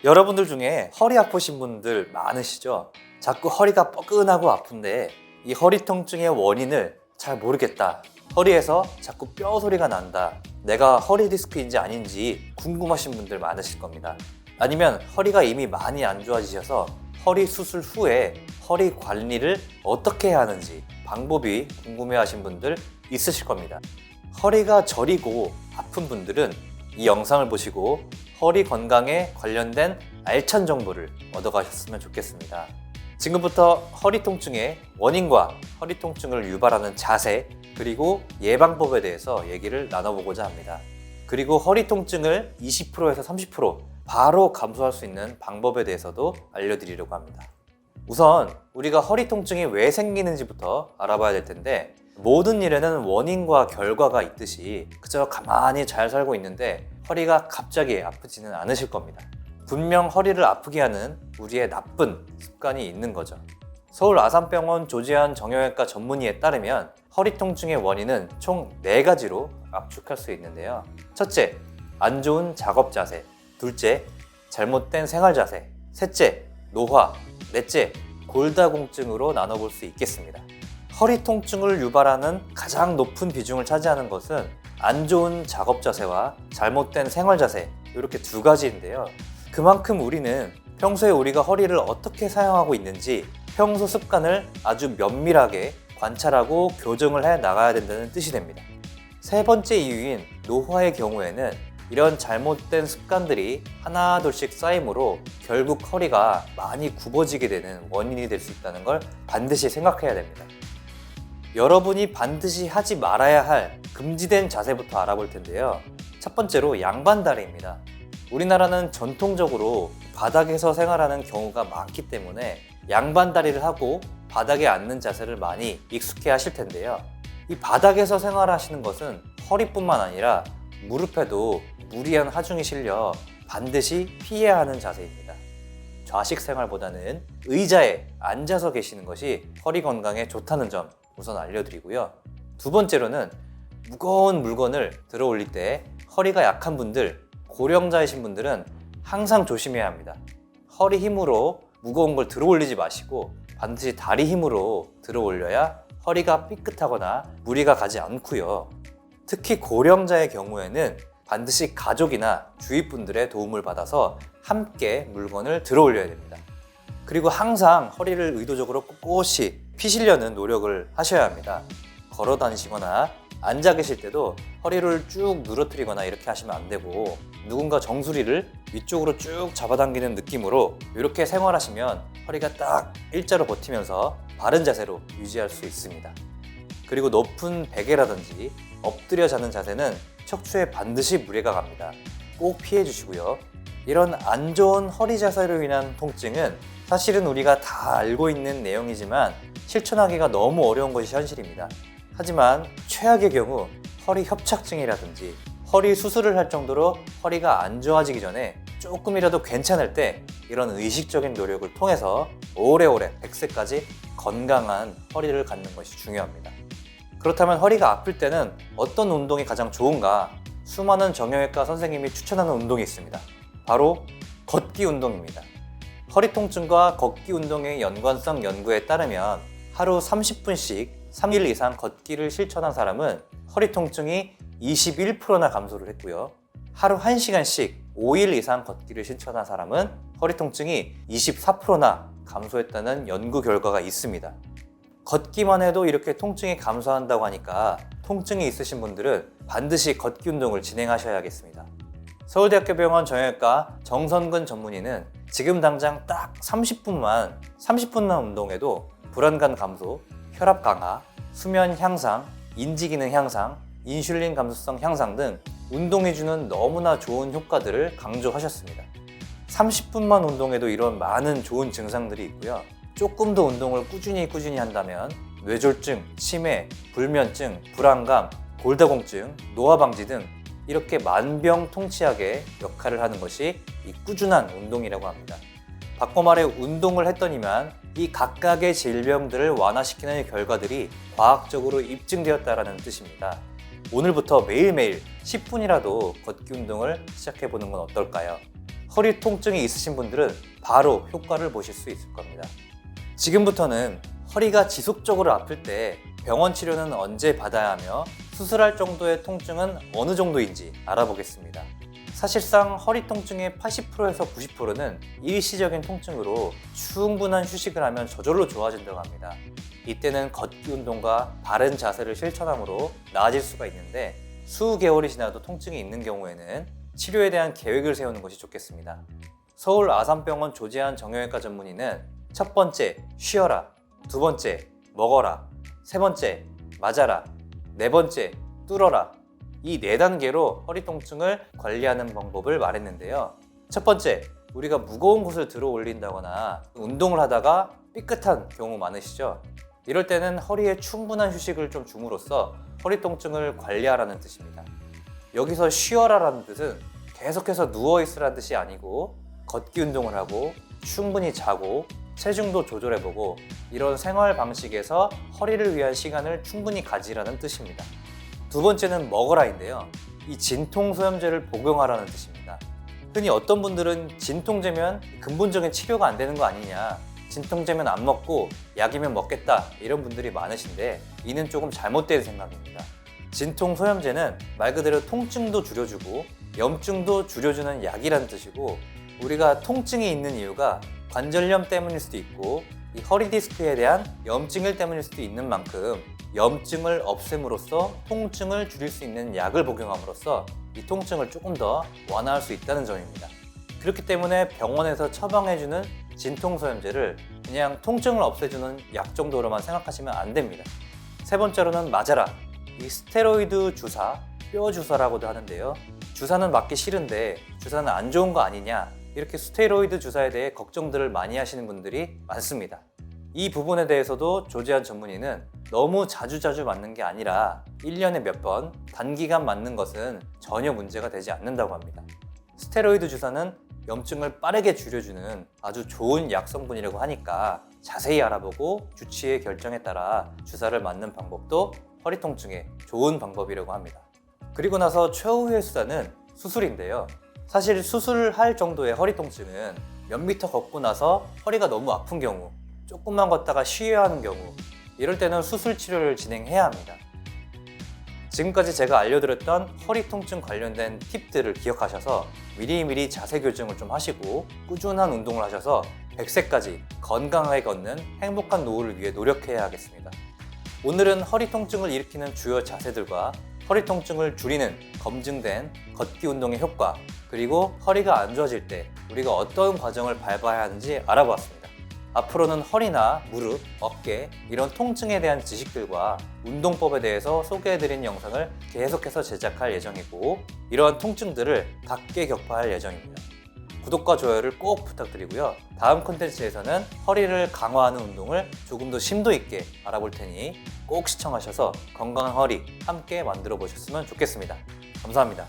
여러분들 중에 허리 아프신 분들 많으시죠? 자꾸 허리가 뻐근하고 아픈데 이 허리 통증의 원인을 잘 모르겠다. 허리에서 자꾸 뼈 소리가 난다. 내가 허리 디스크인지 아닌지 궁금하신 분들 많으실 겁니다. 아니면 허리가 이미 많이 안 좋아지셔서 허리 수술 후에 허리 관리를 어떻게 해야 하는지 방법이 궁금해하신 분들 있으실 겁니다. 허리가 저리고 아픈 분들은 이 영상을 보시고 허리 건강에 관련된 알찬 정보를 얻어가셨으면 좋겠습니다. 지금부터 허리 통증의 원인과 허리 통증을 유발하는 자세 그리고 예방법에 대해서 얘기를 나눠보고자 합니다. 그리고 허리 통증을 20%에서 30% 바로 감소할 수 있는 방법에 대해서도 알려드리려고 합니다. 우선 우리가 허리 통증이 왜 생기는지부터 알아봐야 될 텐데, 모든 일에는 원인과 결과가 있듯이 그저 가만히 잘 살고 있는데 허리가 갑자기 아프지는 않으실 겁니다. 분명 허리를 아프게 하는 우리의 나쁜 습관이 있는 거죠. 서울 아산병원 조재환 정형외과 전문의에 따르면 허리 통증의 원인은 총 4가지로 압축할 수 있는데요. 첫째, 안 좋은 작업 자세. 둘째, 잘못된 생활 자세. 셋째, 노화. 넷째, 골다공증으로 나눠볼 수 있겠습니다. 허리 통증을 유발하는 가장 높은 비중을 차지하는 것은 안 좋은 작업 자세와 잘못된 생활 자세, 이렇게 2가지인데요. 그만큼 우리는 평소에 우리가 허리를 어떻게 사용하고 있는지 평소 습관을 아주 면밀하게 관찰하고 교정을 해 나가야 된다는 뜻이 됩니다. 3번째 이유인 노화의 경우에는 이런 잘못된 습관들이 하나둘씩 쌓이므로 결국 허리가 많이 굽어지게 되는 원인이 될 수 있다는 걸 반드시 생각해야 됩니다. 여러분이 반드시 하지 말아야 할 금지된 자세부터 알아볼 텐데요. 첫 번째로 양반다리입니다. 우리나라는 전통적으로 바닥에서 생활하는 경우가 많기 때문에 양반다리를 하고 바닥에 앉는 자세를 많이 익숙해 하실 텐데요. 이 바닥에서 생활하시는 것은 허리뿐만 아니라 무릎에도 무리한 하중이 실려 반드시 피해야 하는 자세입니다. 좌식 생활보다는 의자에 앉아서 계시는 것이 허리 건강에 좋다는 점 우선 알려드리고요. 2번째로는 무거운 물건을 들어 올릴 때 허리가 약한 분들, 고령자이신 분들은 항상 조심해야 합니다. 허리 힘으로 무거운 걸 들어 올리지 마시고 반드시 다리 힘으로 들어 올려야 허리가 삐끗하거나 무리가 가지 않고요. 특히 고령자의 경우에는 반드시 가족이나 주위 분들의 도움을 받아서 함께 물건을 들어 올려야 됩니다. 그리고 항상 허리를 의도적으로 꼿꼿이 피시려는 노력을 하셔야 합니다. 걸어 다니시거나 앉아 계실 때도 허리를 쭉 누러뜨리거나 이렇게 하시면 안 되고, 누군가 정수리를 위쪽으로 쭉 잡아당기는 느낌으로 이렇게 생활하시면 허리가 딱 일자로 버티면서 바른 자세로 유지할 수 있습니다. 그리고 높은 베개라든지 엎드려 자는 자세는 척추에 반드시 무리가 갑니다. 꼭 피해 주시고요. 이런 안 좋은 허리 자세로 인한 통증은 사실은 우리가 다 알고 있는 내용이지만 실천하기가 너무 어려운 것이 현실입니다. 하지만 최악의 경우 허리 협착증이라든지 허리 수술을 할 정도로 허리가 안 좋아지기 전에 조금이라도 괜찮을 때 이런 의식적인 노력을 통해서 오래오래 100세까지 건강한 허리를 갖는 것이 중요합니다. 그렇다면 허리가 아플 때는 어떤 운동이 가장 좋은가? 수많은 정형외과 선생님이 추천하는 운동이 있습니다. 바로 걷기 운동입니다. 허리 통증과 걷기 운동의 연관성 연구에 따르면 하루 30분씩 3일 이상 걷기를 실천한 사람은 허리 통증이 21%나 감소를 했고요. 하루 1시간씩 5일 이상 걷기를 실천한 사람은 허리 통증이 24%나 감소했다는 연구 결과가 있습니다. 걷기만 해도 이렇게 통증이 감소한다고 하니까 통증이 있으신 분들은 반드시 걷기 운동을 진행하셔야겠습니다. 서울대학교병원 정형외과 정선근 전문의는 지금 당장 딱 30분만 운동해도 불안감 감소, 혈압 강화, 수면 향상, 인지기능 향상, 인슐린 감소성 향상 등 운동이 주는 너무나 좋은 효과들을 강조하셨습니다. 30분만 운동해도 이런 많은 좋은 증상들이 있고요. 조금 더 운동을 꾸준히 한다면 뇌졸중, 치매, 불면증, 불안감, 골다공증, 노화 방지 등 이렇게 만병통치약의 역할을 하는 것이 이 꾸준한 운동이라고 합니다. 바꿔 말해 운동을 했더니만 이 각각의 질병들을 완화시키는 결과들이 과학적으로 입증되었다는 뜻입니다. 오늘부터 매일매일 10분이라도 걷기 운동을 시작해보는 건 어떨까요? 허리 통증이 있으신 분들은 바로 효과를 보실 수 있을 겁니다. 지금부터는 허리가 지속적으로 아플 때 병원 치료는 언제 받아야 하며 수술할 정도의 통증은 어느 정도인지 알아보겠습니다. 사실상 허리 통증의 80%에서 90%는 일시적인 통증으로 충분한 휴식을 하면 저절로 좋아진다고 합니다. 이때는 걷기 운동과 바른 자세를 실천함으로 나아질 수가 있는데 수개월이 지나도 통증이 있는 경우에는 치료에 대한 계획을 세우는 것이 좋겠습니다. 서울 아산병원 조재한 정형외과 전문의는 첫 번째, 쉬어라. 두 번째, 먹어라. 세 번째, 맞아라. 네 번째, 뚫어라. 이 4단계로 허리 통증을 관리하는 방법을 말했는데요. 첫 번째, 우리가 무거운 것을 들어 올린다거나 운동을 하다가 삐끗한 경우 많으시죠? 이럴 때는 허리에 충분한 휴식을 좀 줌으로써 허리 통증을 관리하라는 뜻입니다. 여기서 쉬어라라는 뜻은 계속해서 누워있으라는 뜻이 아니고 걷기 운동을 하고 충분히 자고 체중도 조절해보고 이런 생활 방식에서 허리를 위한 시간을 충분히 가지라는 뜻입니다. 두 번째는 먹어라인데요. 이 진통소염제를 복용하라는 뜻입니다. 흔히 어떤 분들은 진통제면 근본적인 치료가 안 되는 거 아니냐, 진통제면 안 먹고 약이면 먹겠다 이런 분들이 많으신데 이는 조금 잘못된 생각입니다. 진통소염제는 말 그대로 통증도 줄여주고 염증도 줄여주는 약이라는 뜻이고 우리가 통증이 있는 이유가 관절염 때문일 수도 있고 이 허리 디스크에 대한 염증일 때문일 수도 있는 만큼 염증을 없앰으로써 통증을 줄일 수 있는 약을 복용함으로써 이 통증을 조금 더 완화할 수 있다는 점입니다. 그렇기 때문에 병원에서 처방해주는 진통소염제를 그냥 통증을 없애주는 약 정도로만 생각하시면 안 됩니다. 세 번째로는 맞아라. 이 스테로이드 주사, 뼈 주사라고도 하는데요. 주사는 맞기 싫은데 주사는 안 좋은 거 아니냐, 이렇게 스테로이드 주사에 대해 걱정들을 많이 하시는 분들이 많습니다. 이 부분에 대해서도 조재한 전문의는 너무 자주 맞는 게 아니라 1년에 몇 번 단기간 맞는 것은 전혀 문제가 되지 않는다고 합니다. 스테로이드 주사는 염증을 빠르게 줄여주는 아주 좋은 약 성분이라고 하니까 자세히 알아보고 주치의 결정에 따라 주사를 맞는 방법도 허리 통증에 좋은 방법이라고 합니다. 그리고 나서 최후의 수단은 수술인데요. 사실 수술을 할 정도의 허리 통증은 몇 미터 걷고 나서 허리가 너무 아픈 경우, 조금만 걷다가 쉬어야 하는 경우, 이럴 때는 수술 치료를 진행해야 합니다. 지금까지 제가 알려드렸던 허리 통증 관련된 팁들을 기억하셔서 미리미리 자세 교정을 좀 하시고 꾸준한 운동을 하셔서 100세까지 건강하게 걷는 행복한 노후를 위해 노력해야 하겠습니다. 오늘은 허리 통증을 일으키는 주요 자세들과 허리 통증을 줄이는 검증된 걷기 운동의 효과, 그리고 허리가 안 좋아질 때 우리가 어떤 과정을 밟아야 하는지 알아보았습니다. 앞으로는 허리나 무릎, 어깨 이런 통증에 대한 지식들과 운동법에 대해서 소개해드린 영상을 계속해서 제작할 예정이고 이러한 통증들을 각계 격파할 예정입니다. 구독과 좋아요를 꼭 부탁드리고요. 다음 콘텐츠에서는 허리를 강화하는 운동을 조금 더 심도 있게 알아볼 테니 꼭 시청하셔서 건강한 허리 함께 만들어 보셨으면 좋겠습니다. 감사합니다.